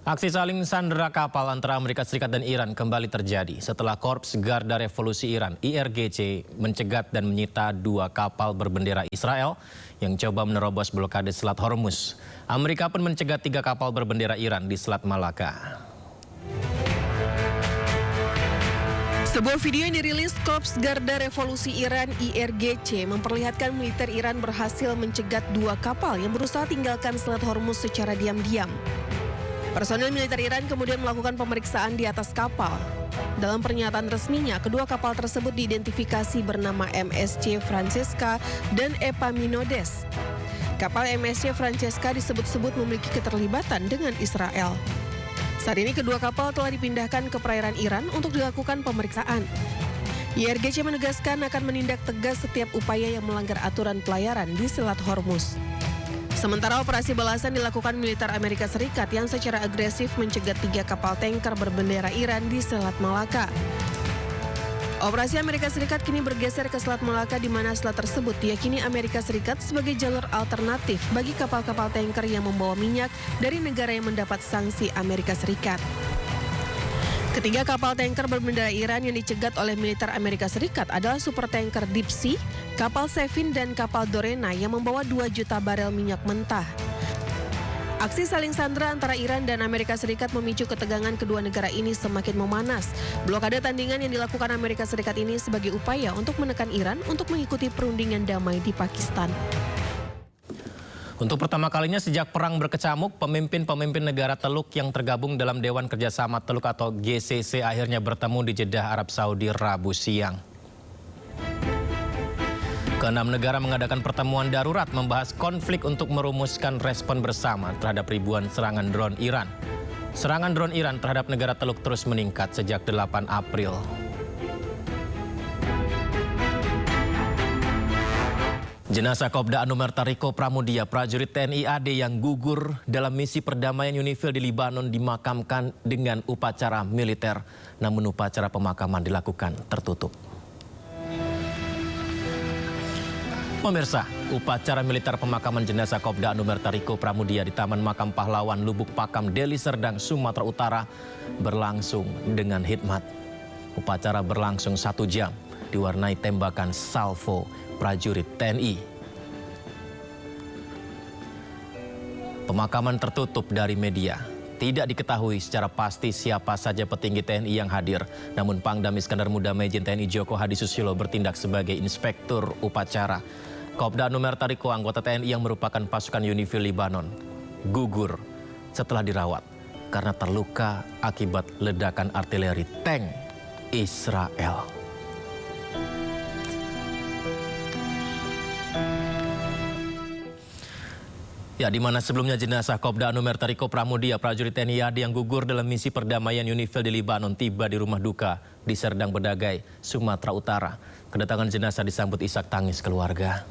Aksi saling sandera kapal antara Amerika Serikat dan Iran kembali terjadi setelah Korps Garda Revolusi Iran (IRGC) mencegat dan menyita 2 kapal berbendera Israel yang coba menerobos blokade Selat Hormuz. Amerika pun mencegat 3 kapal berbendera Iran di Selat Malaka. Sebuah video yang dirilis Korps Garda Revolusi Iran (IRGC) memperlihatkan militer Iran berhasil mencegat 2 kapal yang berusaha tinggalkan Selat Hormuz secara diam-diam. Personel militer Iran kemudian melakukan pemeriksaan di atas kapal. Dalam pernyataan resminya, kedua kapal tersebut diidentifikasi bernama MSC Francesca dan Epaminondas. Kapal MSC Francesca disebut-sebut memiliki keterlibatan dengan Israel. Saat ini kedua kapal telah dipindahkan ke perairan Iran untuk dilakukan pemeriksaan. IRGC menegaskan akan menindak tegas setiap upaya yang melanggar aturan pelayaran di Selat Hormuz. Sementara operasi balasan dilakukan militer Amerika Serikat yang secara agresif mencegat 3 kapal tanker berbendera Iran di Selat Malaka. Operasi Amerika Serikat kini bergeser ke Selat Malaka di mana selat tersebut diyakini Amerika Serikat sebagai jalur alternatif bagi kapal-kapal tanker yang membawa minyak dari negara yang mendapat sanksi Amerika Serikat. Ketiga kapal tanker berbendera Iran yang dicegat oleh militer Amerika Serikat adalah supertanker Deep Sea, kapal Sevin dan kapal Dorena yang membawa 2 juta barel minyak mentah. Aksi saling sandera antara Iran dan Amerika Serikat memicu ketegangan kedua negara ini semakin memanas. Blokade tandingan yang dilakukan Amerika Serikat ini sebagai upaya untuk menekan Iran untuk mengikuti perundingan damai di Pakistan. Untuk pertama kalinya sejak perang berkecamuk, pemimpin-pemimpin negara Teluk yang tergabung dalam Dewan Kerjasama Teluk atau GCC akhirnya bertemu di Jeddah, Arab Saudi, Rabu siang. Ke-6 negara mengadakan pertemuan darurat membahas konflik untuk merumuskan respon bersama terhadap ribuan serangan drone Iran. Serangan drone Iran terhadap negara Teluk terus meningkat sejak 8 April. Jenazah Kopda Anumerta Riko Pramudia, prajurit TNI AD yang gugur dalam misi perdamaian UNIFIL di Libanon dimakamkan dengan upacara militer. Namun upacara pemakaman dilakukan tertutup. Pemirsa, upacara militer pemakaman jenazah Kopda Anumerta Riko Pramudia di Taman Makam Pahlawan Lubuk Pakam, Deli Serdang, Sumatera Utara berlangsung dengan hikmat. Upacara berlangsung 1 jam, diwarnai tembakan salvo prajurit TNI. Pemakaman tertutup dari media. Tidak diketahui secara pasti siapa saja petinggi TNI yang hadir. Namun Pangdam Iskandar Muda Majen TNI Joko Hadi Susilo bertindak sebagai inspektur upacara. Kopda Anumerta Riko, anggota TNI yang merupakan pasukan UNIFIL Libanon, gugur setelah dirawat karena terluka akibat ledakan artileri tank Israel. Ya, di mana sebelumnya jenazah Kopda Anumerta Riko Pramudia, prajurit TNI AD yang gugur dalam misi perdamaian UNIFIL di Libanon tiba di rumah duka di Serdang Bedagai, Sumatera Utara. Kedatangan jenazah disambut isak tangis keluarga.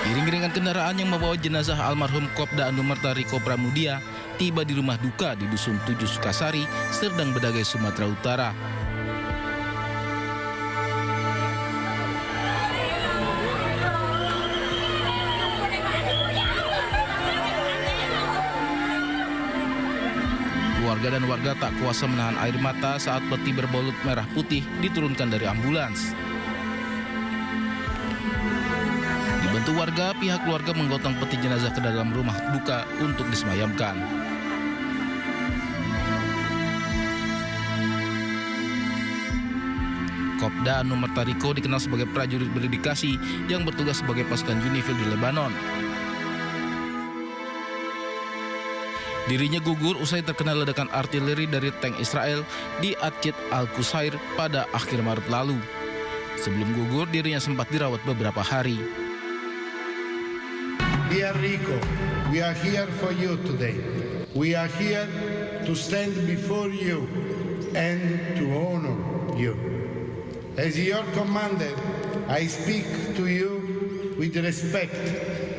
Iring-iringan kendaraan yang membawa jenazah almarhum Kopda Anumerta Riko Pramudia tiba di rumah duka di Dusun 7 Sukasari, Serdang Bedagai, Sumatera Utara. Keluarga dan warga tak kuasa menahan air mata saat peti berbalut merah putih diturunkan dari ambulans. Dibantu warga, pihak keluarga menggotong peti jenazah ke dalam rumah duka untuk disemayamkan. Kopda Anumerta Riko dikenal sebagai prajurit berdedikasi yang bertugas sebagai pasukan UNIFIL di Lebanon. Dirinya gugur usai terkena ledakan artileri dari tank Israel di Acit Al-Qusair pada akhir Maret lalu. Sebelum gugur, dirinya sempat dirawat beberapa hari. Dear Rico, we are here for you today. We are here to stand before you and to honor you. As your commander, I speak to you with respect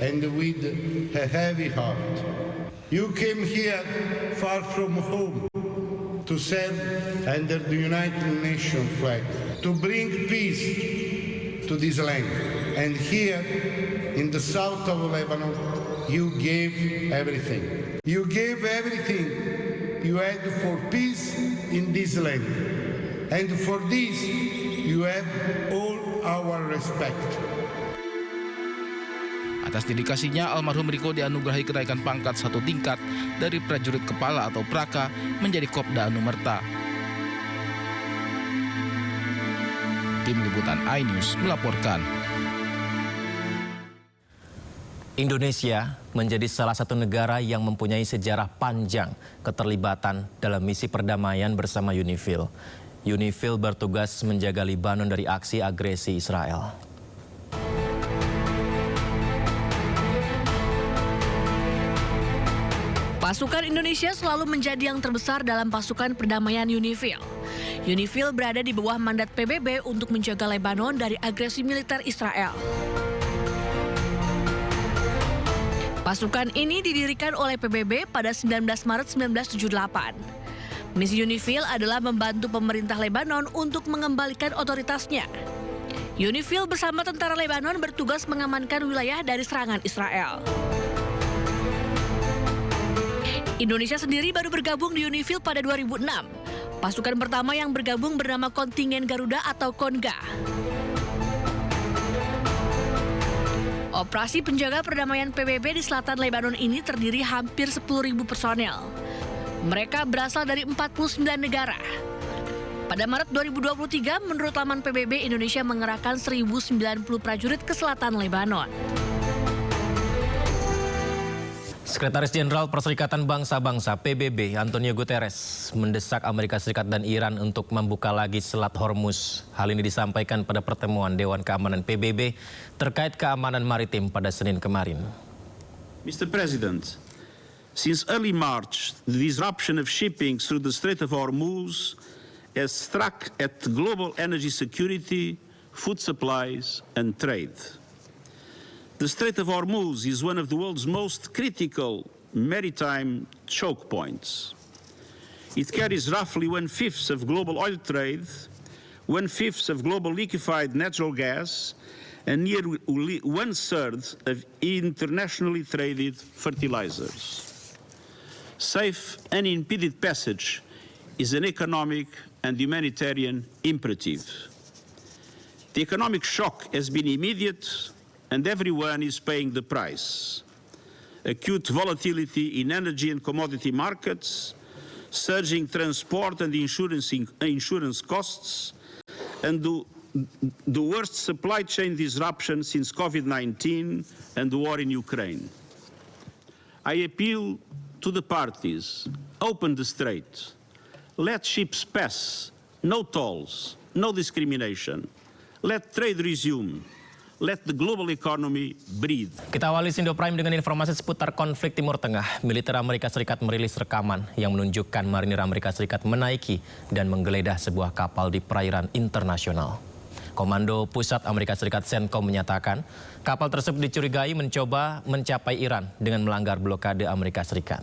and with a heavy heart. You came here far from home, to serve under the United Nations flag, to bring peace to this land. And here, in the south of Lebanon, you gave everything. You gave everything you had for peace in this land. And for this, you have all our respect. Atas dedikasinya, almarhum Riko dianugerahi kenaikan pangkat 1 tingkat dari prajurit kepala atau praka menjadi Kopda Anumerta. Tim Liputan iNews melaporkan. Indonesia menjadi salah satu negara yang mempunyai sejarah panjang keterlibatan dalam misi perdamaian bersama UNIFIL. UNIFIL bertugas menjaga Lebanon dari aksi agresi Israel. Pasukan Indonesia selalu menjadi yang terbesar dalam pasukan perdamaian UNIFIL. UNIFIL berada di bawah mandat PBB untuk menjaga Lebanon dari agresi militer Israel. Pasukan ini didirikan oleh PBB pada 19 Maret 1978. Misi UNIFIL adalah membantu pemerintah Lebanon untuk mengembalikan otoritasnya. UNIFIL bersama tentara Lebanon bertugas mengamankan wilayah dari serangan Israel. Indonesia sendiri baru bergabung di UNIFIL pada 2006. Pasukan pertama yang bergabung bernama Kontingen Garuda atau KONGA. Operasi penjaga perdamaian PBB di selatan Lebanon ini terdiri hampir 10.000 personel. Mereka berasal dari 49 negara. Pada Maret 2023, menurut laman PBB, Indonesia mengerahkan 1.090 prajurit ke selatan Lebanon. Sekretaris Jenderal Perserikatan Bangsa-Bangsa PBB Antonio Guterres mendesak Amerika Serikat dan Iran untuk membuka lagi Selat Hormuz. Hal ini disampaikan pada pertemuan Dewan Keamanan PBB terkait keamanan maritim pada Senin kemarin. Mr. President, since early March, the disruption of shipping through the Strait of Hormuz has struck at global energy security, food supplies, and trade. The Strait of Hormuz is one of the world's most critical maritime choke points. It carries roughly 1/5 of global oil trade, 1/5 of global liquefied natural gas, and nearly 1/3 of internationally traded fertilizers. Safe, unimpeded passage is an economic and humanitarian imperative. The economic shock has been immediate, and everyone is paying the price. Acute volatility in energy and commodity markets, surging transport and insurance costs, and the worst supply chain disruption since COVID-19 and the war in Ukraine. I appeal to the parties, open the strait, let ships pass, no tolls, no discrimination, let trade resume. Let the global economy breathe. Kita awali Indo Prime dengan informasi seputar konflik Timur Tengah. Militer Amerika Serikat merilis rekaman yang menunjukkan marinir Amerika Serikat menaiki dan menggeledah sebuah kapal di perairan internasional. Komando Pusat Amerika Serikat CENTCOM menyatakan kapal tersebut dicurigai mencoba mencapai Iran dengan melanggar blokade Amerika Serikat.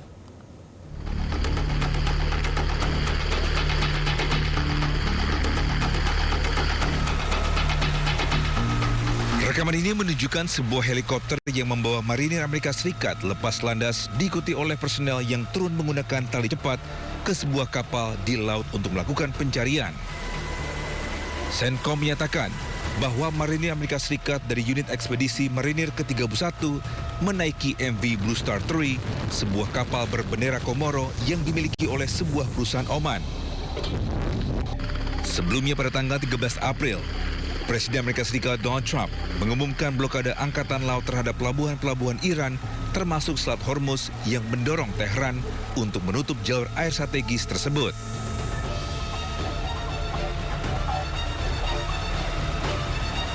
Rekaman ini menunjukkan sebuah helikopter yang membawa marinir Amerika Serikat lepas landas diikuti oleh personel yang turun menggunakan tali cepat ke sebuah kapal di laut untuk melakukan pencarian. CENTCOM menyatakan bahwa marinir Amerika Serikat dari unit ekspedisi marinir ke-31 menaiki MV Blue Star 3, sebuah kapal berbendera Komoro yang dimiliki oleh sebuah perusahaan Oman. Sebelumnya pada tanggal 13 April, Presiden Amerika Serikat Donald Trump mengumumkan blokade angkatan laut terhadap pelabuhan-pelabuhan Iran termasuk Selat Hormuz yang mendorong Tehran untuk menutup jalur air strategis tersebut.